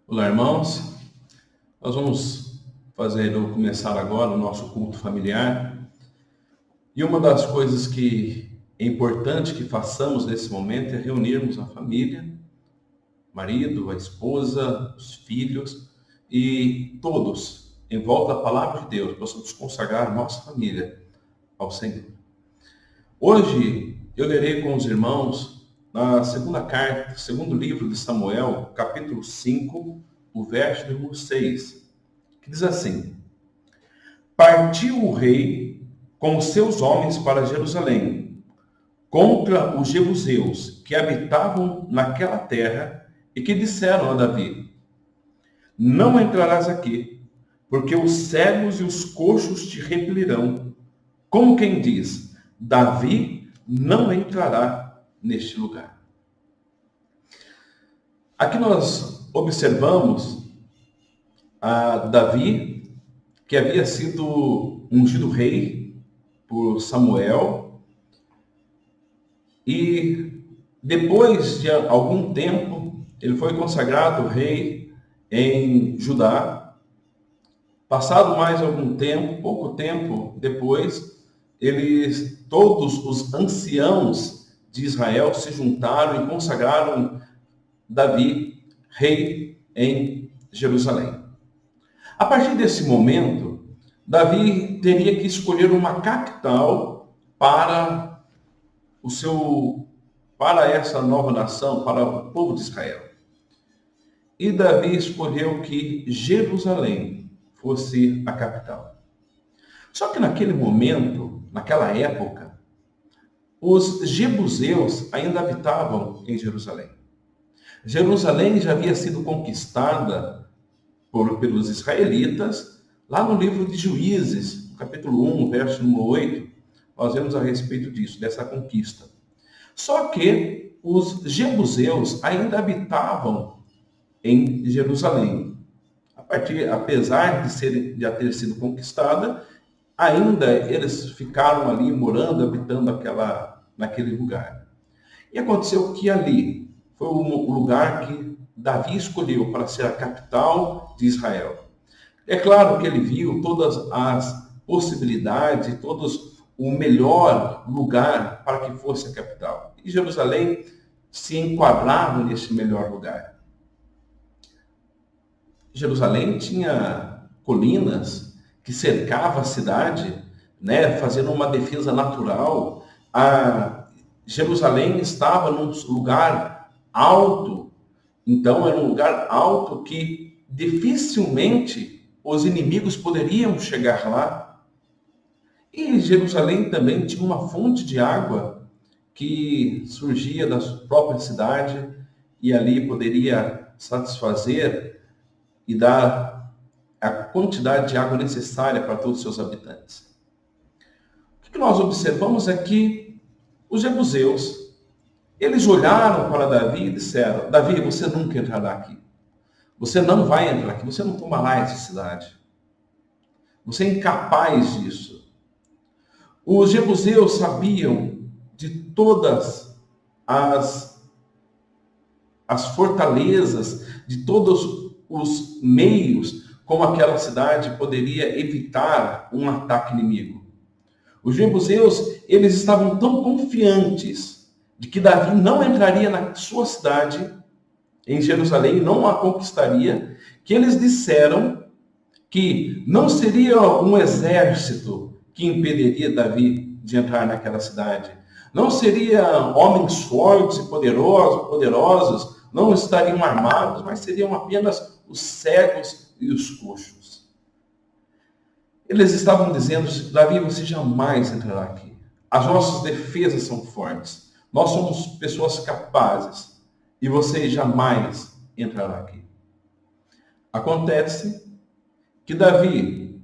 Olá, irmãos. Nós vamos começar agora o nosso culto familiar. E uma das coisas que é importante que façamos nesse momento é reunirmos a família, o marido, a esposa, os filhos e todos em volta da palavra de Deus, possamos consagrar nossa família ao Senhor. Hoje eu lerei com os irmãos na segunda carta, segundo livro de Samuel, capítulo 5, o verso número 6, que diz assim: Partiu o rei com os seus homens para Jerusalém, contra os jebuseus que habitavam naquela terra e que disseram a Davi: Não entrarás aqui, porque os cegos e os coxos te repelirão. Como quem diz: Davi não entrará neste lugar. Aqui nós observamos a Davi, que havia sido ungido rei por Samuel, e depois de algum tempo ele foi consagrado rei em Judá. Passado mais algum tempo, pouco tempo depois, todos os anciãos de Israel se juntaram e consagraram Davi rei em Jerusalém. A partir desse momento, Davi teria que escolher uma capital para essa nova nação, para o povo de Israel. E Davi escolheu que Jerusalém fosse a capital. Só que naquele momento, naquela época, os jebuseus ainda habitavam em Jerusalém. Jerusalém já havia sido conquistada pelos israelitas, lá no livro de Juízes, capítulo 1, verso número 8, nós vemos a respeito disso, dessa conquista. Só que os jebuseus ainda habitavam em Jerusalém. Apesar de já ter sido conquistada, ainda eles ficaram ali morando, habitando naquele lugar. E aconteceu que ali foi o lugar que Davi escolheu para ser a capital de Israel. É claro que ele viu todas as possibilidades, todos o melhor lugar para que fosse a capital. E Jerusalém se enquadrava nesse melhor lugar. Jerusalém tinha colinas que cercavam a cidade, né, fazendo uma defesa natural. Jerusalém estava num lugar alto, então era um lugar alto que dificilmente os inimigos poderiam chegar lá. E Jerusalém também tinha uma fonte de água que surgia da própria cidade e ali poderia satisfazer e dar a quantidade de água necessária para todos os seus habitantes. O que nós observamos é que os jebuseus, eles olharam para Davi e disseram: Davi, você nunca entrará aqui. Você não vai entrar aqui, você não tomará essa cidade. Você é incapaz disso. Os jebuseus sabiam de todas as fortalezas, de todos os meios como aquela cidade poderia evitar um ataque inimigo. Os jebuseus, eles estavam tão confiantes de que Davi não entraria na sua cidade, em Jerusalém, não a conquistaria, que eles disseram que não seria um exército que impediria Davi de entrar naquela cidade. Não seria homens fortes e poderosos, não estariam armados, mas seriam apenas os cegos e os coxos. Eles estavam dizendo: Davi, você jamais entrará aqui. As nossas defesas são fortes. Nós somos pessoas capazes e você jamais entrará aqui. Acontece que Davi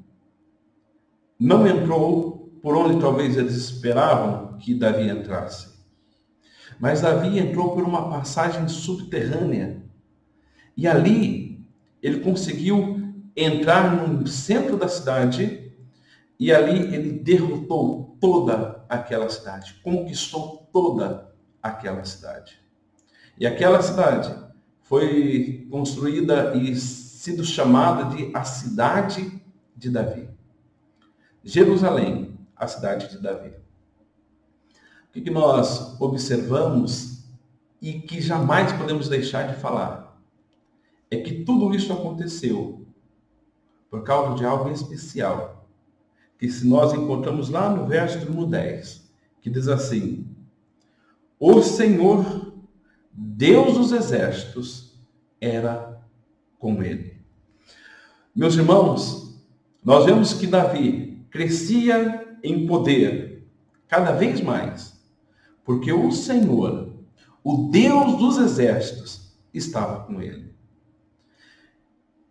não entrou por onde talvez eles esperavam que Davi entrasse. Mas Davi entrou por uma passagem subterrânea. E ali ele conseguiu entrar no centro da cidade e ali ele derrotou toda aquela cidade, conquistou toda aquela cidade. E aquela cidade foi construída e sido chamada de a cidade de Davi. Jerusalém, a cidade de Davi. O que nós observamos e que jamais podemos deixar de falar é que tudo isso aconteceu por causa de algo especial, que se nós encontramos lá no verso número 10, que diz assim: o Senhor, Deus dos exércitos, era com ele. Meus irmãos, nós vemos que Davi crescia em poder cada vez mais, porque o Senhor, o Deus dos exércitos, estava com ele.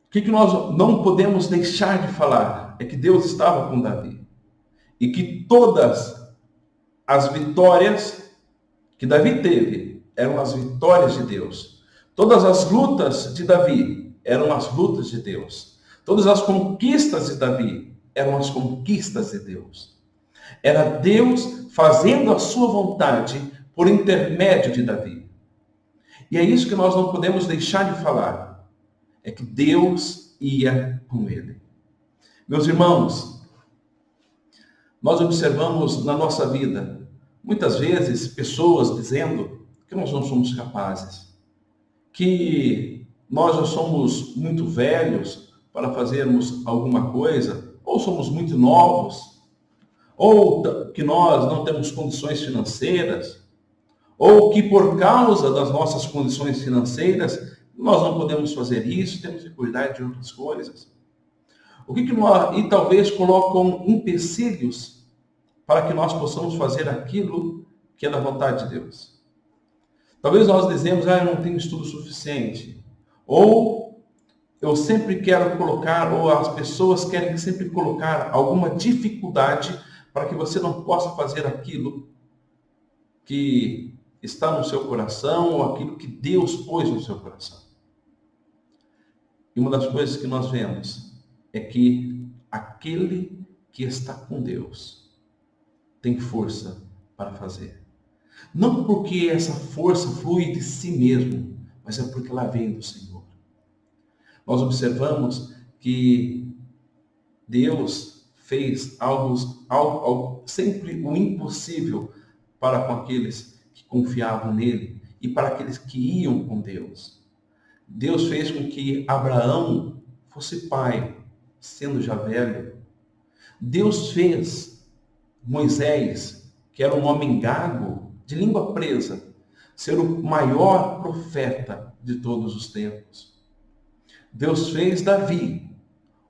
O que nós não podemos deixar de falar é que Deus estava com Davi e que todas as vitórias que Davi teve eram as vitórias de Deus. Todas as lutas de Davi eram as lutas de Deus. Todas as conquistas de Davi eram as conquistas de Deus. Era Deus fazendo a sua vontade por intermédio de Davi. E é isso que nós não podemos deixar de falar. É que Deus ia com ele. Meus irmãos, nós observamos na nossa vida, muitas vezes, pessoas dizendo que nós não somos capazes, que nós já somos muito velhos para fazermos alguma coisa, ou somos muito novos, ou que nós não temos condições financeiras, ou que por causa das nossas condições financeiras, nós não podemos fazer isso, temos que cuidar de outras coisas. E talvez colocam empecilhos para que nós possamos fazer aquilo que é da vontade de Deus. Talvez nós dizemos, eu não tenho estudo suficiente. Ou eu sempre quero colocar, ou as pessoas querem sempre colocar alguma dificuldade para que você não possa fazer aquilo que está no seu coração, ou aquilo que Deus pôs no seu coração. E uma das coisas que nós vemos é que aquele que está com Deus tem força para fazer. Não porque essa força flui de si mesmo, mas é porque ela vem do Senhor. Nós observamos que Deus fez algo sempre o impossível para com aqueles que confiavam nele e para aqueles que iam com Deus. Deus fez com que Abraão fosse pai, sendo já velho. Deus fez Moisés, que era um homem gago, de língua presa, ser o maior profeta de todos os tempos. Deus fez Davi,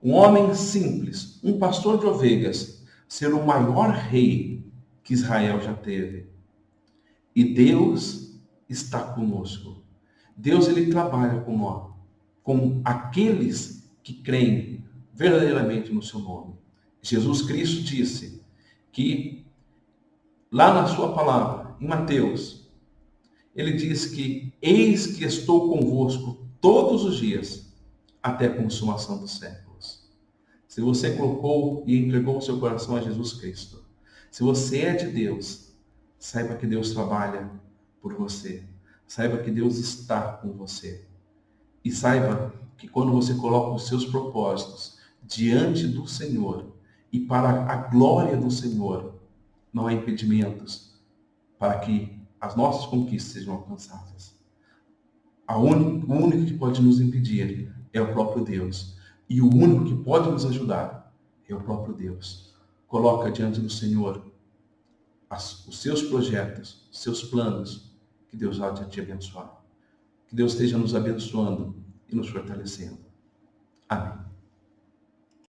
um homem simples, um pastor de ovelhas, ser o maior rei que Israel já teve. E Deus está conosco. Deus, ele trabalha com nós, com aqueles que creem verdadeiramente no seu nome. Jesus Cristo disse que, lá na sua palavra, em Mateus, ele diz que eis que estou convosco todos os dias, até a consumação dos séculos. Se você colocou e entregou o seu coração a Jesus Cristo, se você é de Deus, saiba que Deus trabalha por você. Saiba que Deus está com você. E saiba que quando você coloca os seus propósitos diante do Senhor e para a glória do Senhor, não há impedimentos para que as nossas conquistas sejam alcançadas. O único que pode nos impedir é o próprio Deus. E o único que pode nos ajudar é o próprio Deus. Coloca diante do Senhor os seus projetos, os seus planos, que Deus há de te abençoar. Que Deus esteja nos abençoando e nos fortalecendo. Amém.